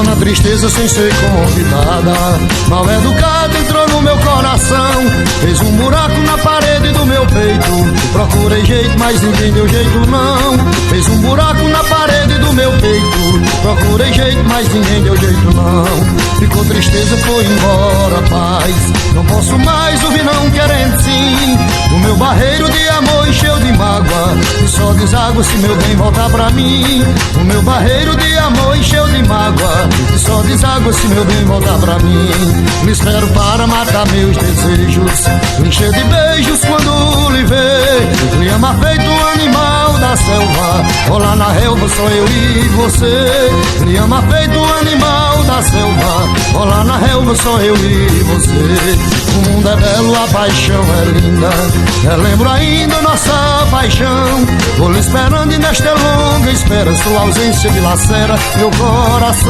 na tristeza sem ser convidada. Mal educada entrou no meu coração, fez um buraco na parede do meu peito. Procurei jeito, mas ninguém deu jeito não. Fez um buraco na parede do meu peito. Procurei jeito, mas ninguém deu jeito não. Ficou tristeza, foi embora paz. Não posso mais ouvir não querendo sim. O meu barreiro de amor encheu de mágoa, e só deságua se meu bem voltar pra mim. O meu barreiro de amor encheu de mágoa, e só deságua se meu bem voltar pra mim. Me espero para matar meus desejos, encher de beijos quando lhe ver. Lhe amar feito um animal da selva, rolar na relva só eu e você. Lhe amar feito um animal da selva, rolar na relva só eu e você. O mundo é belo, a paixão é linda, relembro ainda nossa paixão. Vou lhe esperando e nesta longa espera, sua ausência dilacera meu coração.